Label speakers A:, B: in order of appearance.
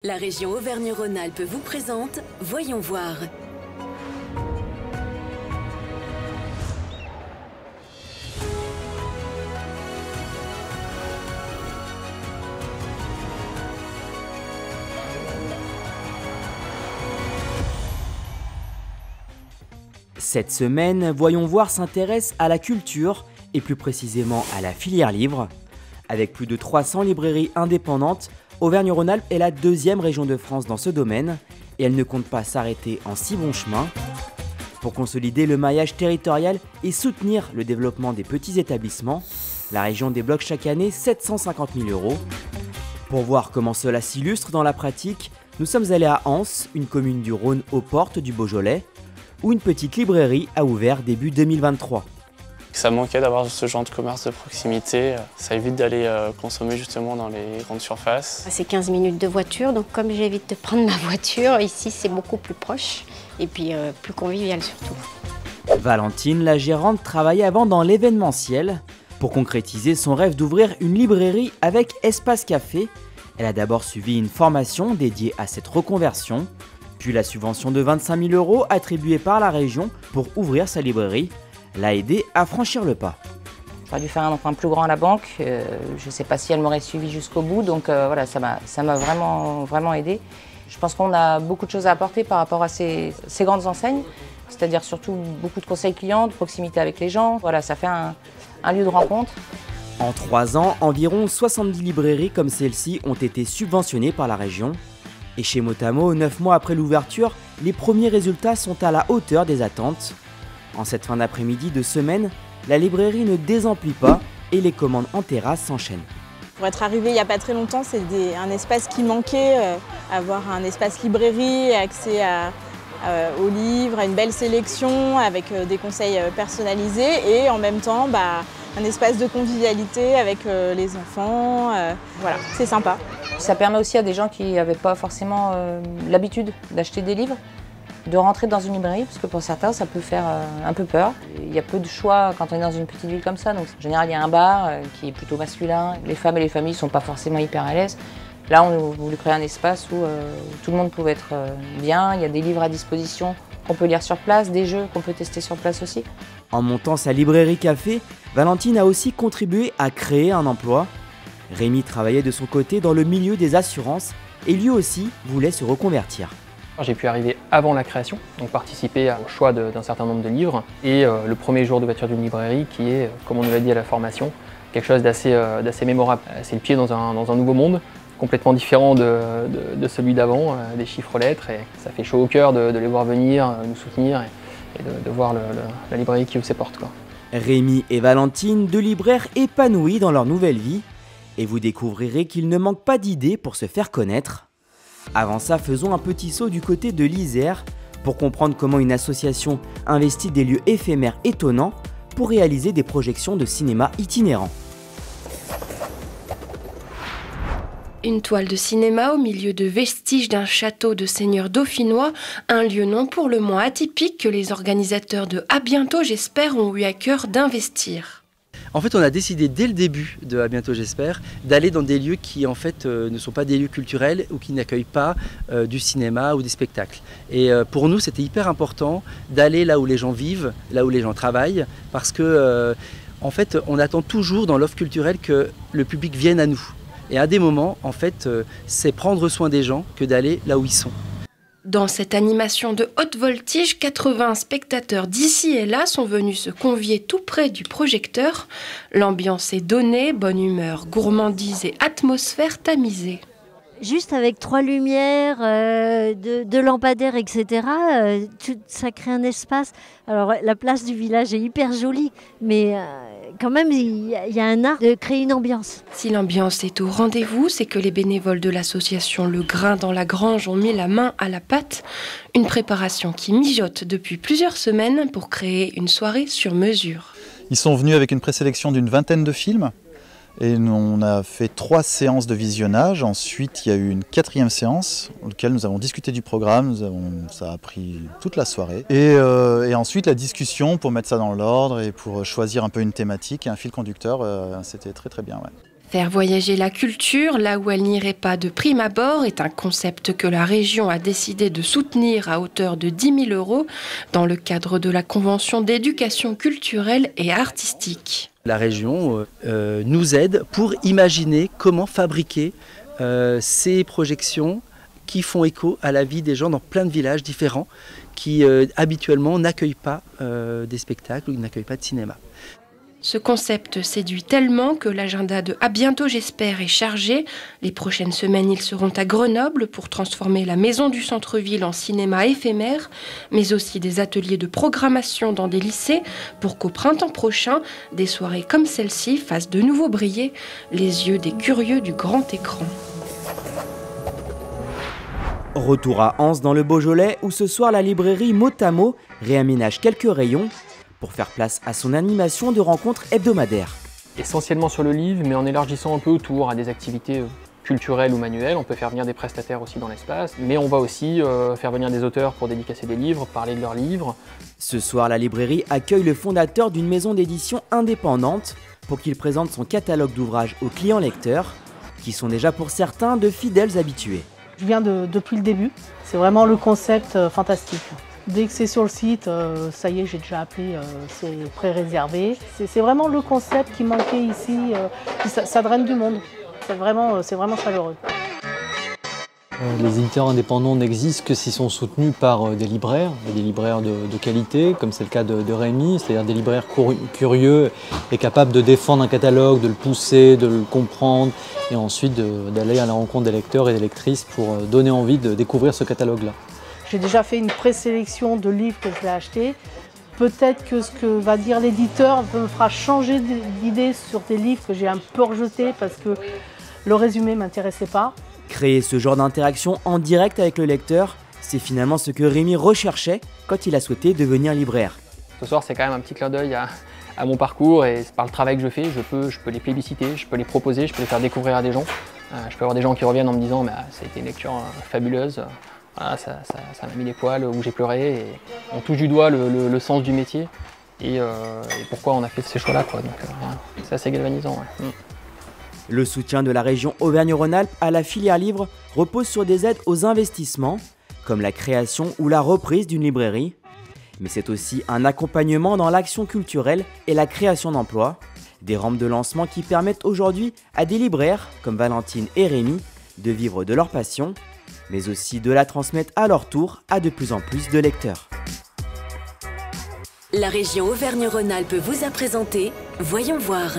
A: La région Auvergne-Rhône-Alpes vous présente Voyons voir.
B: Cette semaine, Voyons voir s'intéresse à la culture et plus précisément à la filière livre. Avec plus de 300 librairies indépendantes, Auvergne-Rhône-Alpes est la deuxième région de France dans ce domaine et elle ne compte pas s'arrêter en si bon chemin. Pour consolider le maillage territorial et soutenir le développement des petits établissements, la région débloque chaque année 750 000 €. Pour voir comment cela s'illustre dans la pratique, nous sommes allés à Anse, une commune du Rhône aux portes du Beaujolais, où une petite librairie a ouvert début 2023.
C: Ça manquait d'avoir ce genre de commerce de proximité, ça évite d'aller consommer justement dans les grandes surfaces.
D: C'est 15 minutes de voiture, donc comme j'évite de prendre ma voiture, ici c'est beaucoup plus proche et puis plus convivial surtout.
B: Valentine, la gérante, travaillait avant dans l'événementiel. Pour concrétiser son rêve d'ouvrir une librairie avec espace café, elle a d'abord suivi une formation dédiée à cette reconversion, puis la subvention de 25 000 € attribuée par la région pour ouvrir sa librairie l'a aidé à franchir le pas.
E: J'aurais dû faire un emprunt plus grand à la banque, je ne sais pas si elle m'aurait suivi jusqu'au bout, donc voilà, ça m'a vraiment aidé. Je pense qu'on a beaucoup de choses à apporter par rapport à ces grandes enseignes, c'est-à-dire surtout beaucoup de conseils clients, de proximité avec les gens. Voilà, ça fait un lieu de rencontre.
B: En 3 ans, environ 70 librairies comme celle-ci ont été subventionnées par la région. Et chez Motamo, 9 mois après l'ouverture, les premiers résultats sont à la hauteur des attentes. En cette fin d'après-midi de semaine, la librairie ne désemplit pas et les commandes en terrasse s'enchaînent.
F: Pour être arrivé il n'y a pas très longtemps, c'est un espace qui manquait, avoir un espace librairie, accès aux livres, à une belle sélection avec des conseils personnalisés et en même temps un espace de convivialité avec les enfants. Voilà, c'est sympa.
E: Ça permet aussi à des gens qui n'avaient pas forcément l'habitude d'acheter des livres, de rentrer dans une librairie, parce que pour certains, ça peut faire un peu peur. Il y a peu de choix quand on est dans une petite ville comme ça, donc en général, il y a un bar qui est plutôt masculin. Les femmes et les familles ne sont pas forcément hyper à l'aise. Là, on a voulu créer un espace où tout le monde pouvait être bien. Il y a des livres à disposition qu'on peut lire sur place, des jeux qu'on peut tester sur place aussi.
B: En montant sa librairie café, Valentine a aussi contribué à créer un emploi. Rémi travaillait de son côté dans le milieu des assurances et lui aussi voulait se reconvertir.
G: J'ai pu arriver avant la création, donc participer au choix d'un certain nombre de livres et le premier jour d'ouverture d'une librairie qui est, comme on nous l'a dit à la formation, quelque chose d'assez mémorable. C'est le pied dans un nouveau monde, complètement différent de celui d'avant, des chiffres-lettres, et ça fait chaud au cœur de les voir venir, nous soutenir et de voir la librairie qui ouvre ses portes, quoi.
B: Rémi et Valentine, deux libraires épanouis dans leur nouvelle vie, et vous découvrirez qu'il ne manque pas d'idées pour se faire connaître. Avant ça, faisons un petit saut du côté de l'Isère pour comprendre comment une association investit des lieux éphémères étonnants pour réaliser des projections de cinéma itinérants.
H: Une toile de cinéma au milieu de vestiges d'un château de seigneur dauphinois, un lieu non pour le moins atypique que les organisateurs de À bientôt j'espère ont eu à cœur d'investir.
I: En fait, on a décidé dès le début de À bientôt j'espère d'aller dans des lieux qui en fait ne sont pas des lieux culturels ou qui n'accueillent pas du cinéma ou des spectacles. Et pour nous, c'était hyper important d'aller là où les gens vivent, là où les gens travaillent, parce que en fait, on attend toujours dans l'offre culturelle que le public vienne à nous. Et à des moments, en fait, c'est prendre soin des gens que d'aller là où ils sont.
H: Dans cette animation de haute voltige, 80 spectateurs d'ici et là sont venus se convier tout près du projecteur. L'ambiance est donnée, bonne humeur, gourmandise et atmosphère tamisée.
J: Juste avec 3 lumières, de lampadaires, etc., ça crée un espace. Alors la place du village est hyper jolie, mais quand même il y a un art de créer une ambiance.
H: Si l'ambiance est au rendez-vous, c'est que les bénévoles de l'association Le Grain dans la Grange ont mis la main à la pâte. Une préparation qui mijote depuis plusieurs semaines pour créer une soirée sur mesure.
K: Ils sont venus avec une présélection d'une vingtaine de films. Et on a fait 3 séances de visionnage. Ensuite, il y a eu une 4e séance, dans laquelle nous avons discuté du programme. Ça a pris toute la soirée. Et ensuite, la discussion pour mettre ça dans l'ordre et pour choisir un peu une thématique et un fil conducteur. C'était très très bien. Ouais.
H: Faire voyager la culture là où elle n'irait pas de prime abord est un concept que la région a décidé de soutenir à hauteur de 10 000 € dans le cadre de la Convention d'éducation culturelle et artistique.
I: La région nous aide pour imaginer comment fabriquer ces projections qui font écho à la vie des gens dans plein de villages différents qui habituellement n'accueillent pas des spectacles ou n'accueillent pas de cinéma.
H: Ce concept séduit tellement que l'agenda de À bientôt j'espère est chargé. Les prochaines semaines, ils seront à Grenoble pour transformer la maison du centre-ville en cinéma éphémère, mais aussi des ateliers de programmation dans des lycées pour qu'au printemps prochain, des soirées comme celle-ci fassent de nouveau briller les yeux des curieux du grand écran.
B: Retour à Anse dans le Beaujolais où ce soir la librairie Motamo réaménage quelques rayons pour faire place à son animation de rencontres hebdomadaires.
G: Essentiellement sur le livre, mais en élargissant un peu autour à des activités culturelles ou manuelles. On peut faire venir des prestataires aussi dans l'espace, mais on va aussi faire venir des auteurs pour dédicacer des livres, parler de leurs livres.
B: Ce soir, la librairie accueille le fondateur d'une maison d'édition indépendante pour qu'il présente son catalogue d'ouvrages aux clients lecteurs, qui sont déjà pour certains de fidèles habitués.
L: Je viens depuis le début, c'est vraiment le concept fantastique. Dès que c'est sur le site, ça y est, j'ai déjà appelé, c'est pré-réservé. C'est vraiment le concept qui manquait ici, ça draine du monde. C'est vraiment chaleureux.
M: Les éditeurs indépendants n'existent que s'ils sont soutenus par des libraires de qualité, comme c'est le cas de Rémi, c'est-à-dire des libraires curieux et capables de défendre un catalogue, de le pousser, de le comprendre, et ensuite d'aller à la rencontre des lecteurs et des lectrices pour donner envie de découvrir ce catalogue-là.
L: J'ai déjà fait une présélection de livres que je vais acheter. Peut-être que ce que va dire l'éditeur me fera changer d'idée sur des livres que j'ai un peu rejetés parce que le résumé ne m'intéressait pas.
B: Créer ce genre d'interaction en direct avec le lecteur, c'est finalement ce que Rémi recherchait quand il a souhaité devenir libraire.
G: Ce soir, c'est quand même un petit clin d'œil à mon parcours et par le travail que je fais, je peux les plébisciter, je peux les proposer, je peux les faire découvrir à des gens. Je peux avoir des gens qui reviennent en me disant « ça a été une lecture fabuleuse ». Voilà, ça m'a mis les poils, où j'ai pleuré. Et on touche du doigt le sens du métier et pourquoi on a fait ces choix-là. C'est assez galvanisant. Ouais.
B: Le soutien de la région Auvergne-Rhône-Alpes à la filière livre repose sur des aides aux investissements, comme la création ou la reprise d'une librairie. Mais c'est aussi un accompagnement dans l'action culturelle et la création d'emplois. Des rampes de lancement qui permettent aujourd'hui à des libraires, comme Valentine et Rémi, de vivre de leur passion, mais aussi de la transmettre à leur tour à de plus en plus de lecteurs.
A: La région Auvergne-Rhône-Alpes vous a présenté Voyons voir.